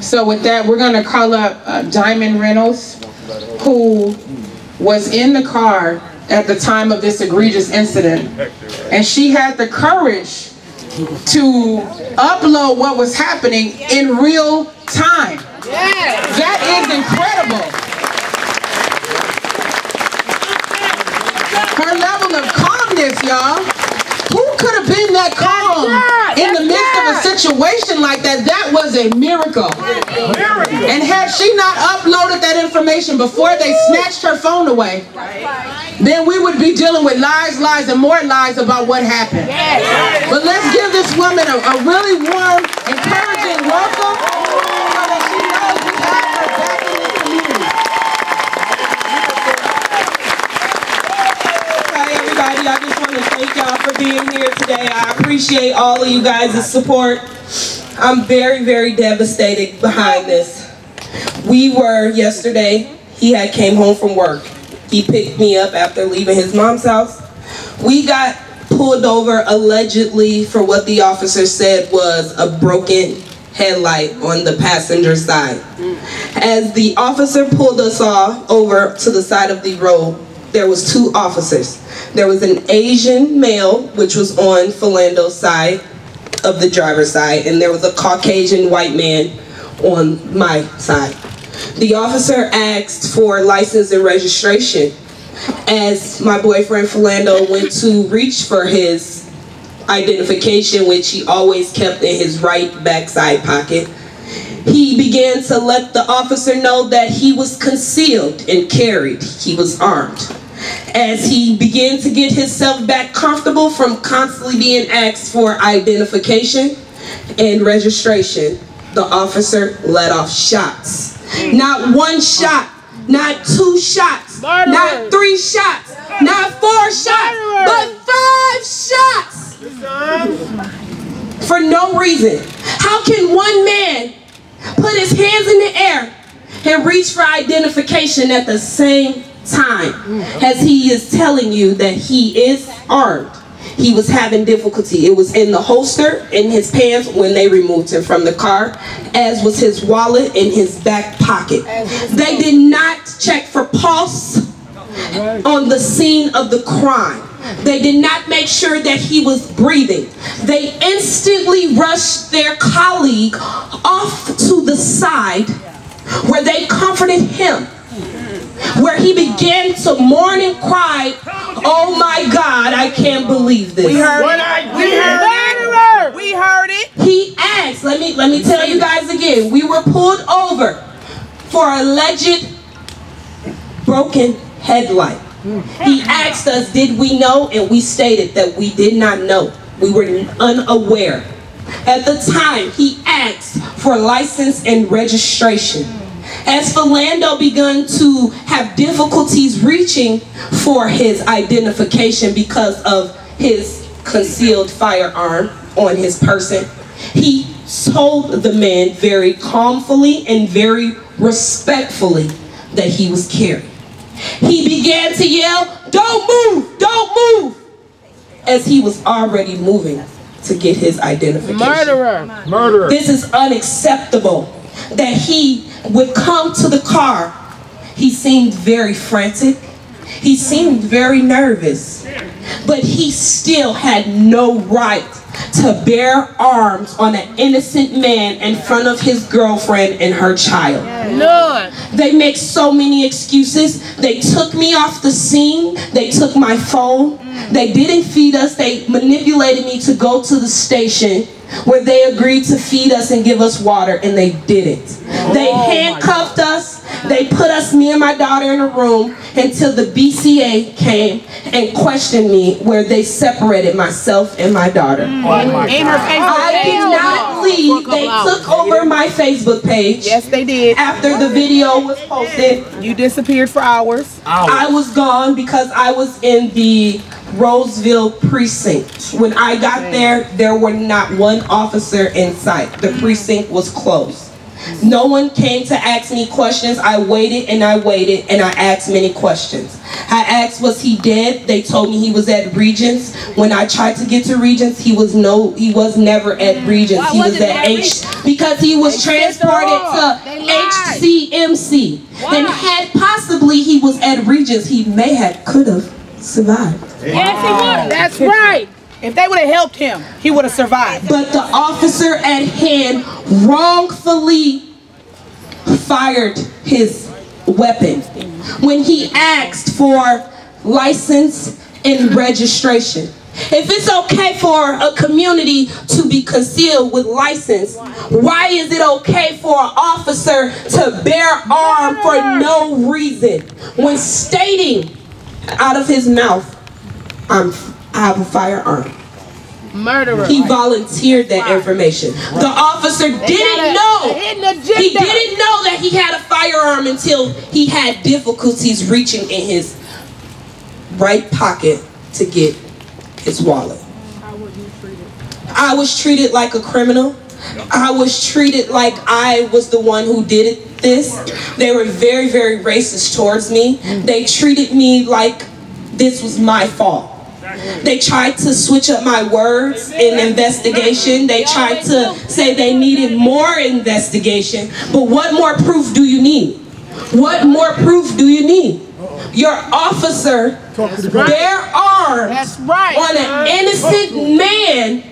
So with that, we're going to call up Diamond Reynolds, who was in the car at the time of this egregious incident. And she had the courage to upload what was happening in real time. That is incredible. Her level of calmness, y'all. Who could have been that calm in the midst of a situation like that? That was a miracle. And had she not uploaded that information before they snatched her phone away, then we would be dealing with lies, lies, and more lies about what happened. But let's give this woman a really warm, encouraging welcome so that she knows we have her back in this community. Hi everybody, I just want to thank y'all for being here today. I appreciate all of you guys' support. I'm very, very devastated behind this. We were yesterday, he had came home from work. He picked me up after leaving his mom's house. We got pulled over allegedly for what the officer said was a broken headlight on the passenger side. As the officer pulled us all over to the side of the road, there was two officers. There was an Asian male, which was on Philando's side of the driver's side, and there was a Caucasian white man on my side. The officer asked for license and registration. As my boyfriend Philando went to reach for his identification, which he always kept in his right backside pocket, he began to let the officer know that he was concealed and carried. He was armed. As he began to get himself back comfortable from constantly being asked for identification and registration, the officer let off shots. Not one shot, not two shots, not three shots, not four shots, but 5 shots for no reason. How can one man put his hands in the air and reach for identification at the same time as he is telling you that he is armed? He was having difficulty. It was in the holster in his pants when they removed him from the car, as was his wallet in his back pocket. They did not check for pulse on the scene of the crime. They did not make sure that he was breathing. They instantly rushed their colleague off to the side where they comforted him, where he began to mourn and cry, "Oh my God, I can't believe this." We heard it. We heard it. He asked, let me tell you guys again, we were pulled over for alleged broken headlight. He asked us, did we know? And we stated that we did not know. We were unaware. At the time, he asked for license and registration. As Philando began to have difficulties reaching for his identification because of his concealed firearm on his person, he told the man very calmly and very respectfully that he was carrying. He began to yell, "Don't move, don't move," as he was already moving to get his identification. Murderer. This is unacceptable. That he would come to the car. He seemed very frantic. He seemed very nervous. But he still had no right to bear arms on an innocent man in front of his girlfriend and her child. None. They make so many excuses. They took me off the scene. They took my phone. They didn't feed us. They manipulated me to go to the station where they agreed to feed us and give us water, and they didn't. They handcuffed us. They put us, me and my daughter, in a room until the BCA came and questioned me, where they separated myself and my daughter. I did not leave. They took over my Facebook page. Yes, they did. After the video was posted, You disappeared for hours. I was gone because I was in the Roseville precinct. When I got there, there were not one officer in sight. The precinct was closed. No one came to ask me questions. I waited and I waited and I asked many questions. I asked, was he dead? They told me he was at Regents. When I tried to get to Regents, he was never at Regents. He was at because he was transported to HCMC. And had possibly he was at Regents, he could have survived. Yes, he would. That's right. If they would have helped him, he would have survived. But the officer at hand wrongfully fired his weapon when he asked for license and registration. If it's okay for a community to be concealed with license, why is it okay for an officer to bear arm for no reason when stating out of his mouth, I have a firearm? Murderer. He volunteered that information. The officer didn't know. He didn't know that he had a firearm until he had difficulties reaching in his right pocket to get his wallet. I was treated like a criminal. I was treated like I was the one who did this. They were very, very racist towards me. They treated me like this was my fault. They tried to switch up my words in investigation. They tried to say they needed more investigation. But what more proof do you need? What more proof do you need? Your officer bear arms on an innocent man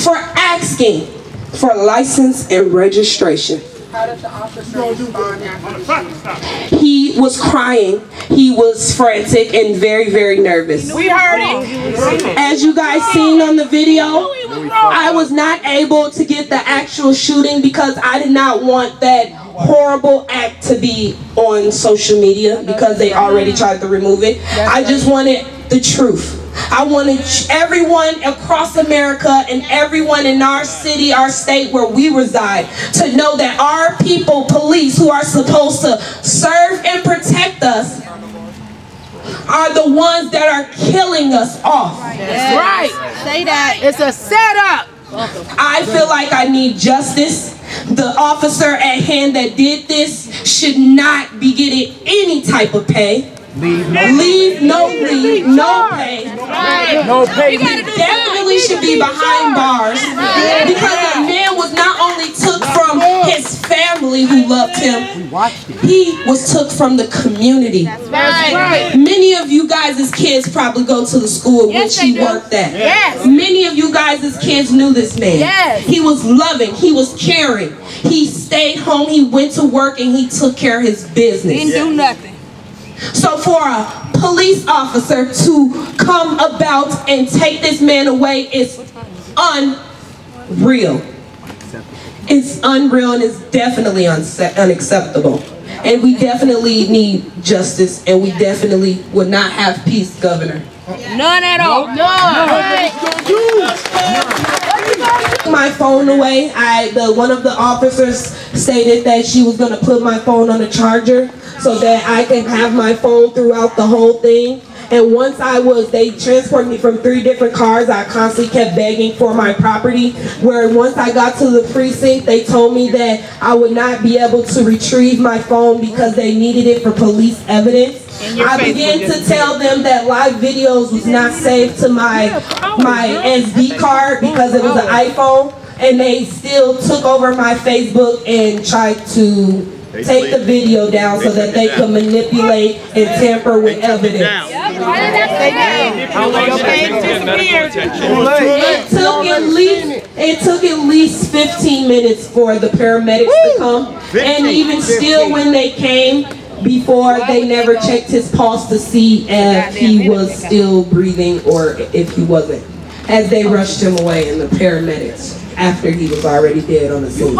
for asking for license and registration. How did the officer respond after He was crying. He was frantic and very, very nervous. We heard it. As you guys seen on the video, I was not able to get the actual shooting because I did not want that horrible act to be on social media because they already tried to remove it. I just wanted the truth. I wanted everyone across America and everyone in our city, our state where we reside to know that our people, police, who are supposed to serve and protect us, are the ones that are killing us off. That's right. Say that. It's a setup. I feel like I need justice. The officer at hand that did this should not be getting any type of pay. No pay. No pay. He definitely should be behind bars because the man was not only took from his family who loved him, he was took from the community. That's right. Many of you guys as kids probably go to the school in which he worked at. Yes. Many of you guys as kids knew this man. Yes. He was loving. He was caring. He stayed home. He went to work and he took care of his business. Didn't do nothing. So for a police officer to come about and take this man away is unreal. It's unreal and it's definitely unacceptable. And we definitely need justice and we definitely would not have peace, Governor. None at all. None. My phone away. One of the officers stated that she was going to put my phone on a charger so that I can have my phone throughout the whole thing. And once they transported me from 3 different cars, I constantly kept begging for my property. Where once I got to the precinct, they told me that I would not be able to retrieve my phone because they needed it for police evidence. I began to tell them that live videos was not saved to my SD card because it was an iPhone. And they still took over my Facebook and tried to take the video down so that they could manipulate and tamper with evidence. It took at least 15 minutes for the paramedics to come, and even still when they came, before they never checked his pulse to see if he was still breathing or if he wasn't, as they rushed him away in the paramedics after he was already dead on the scene.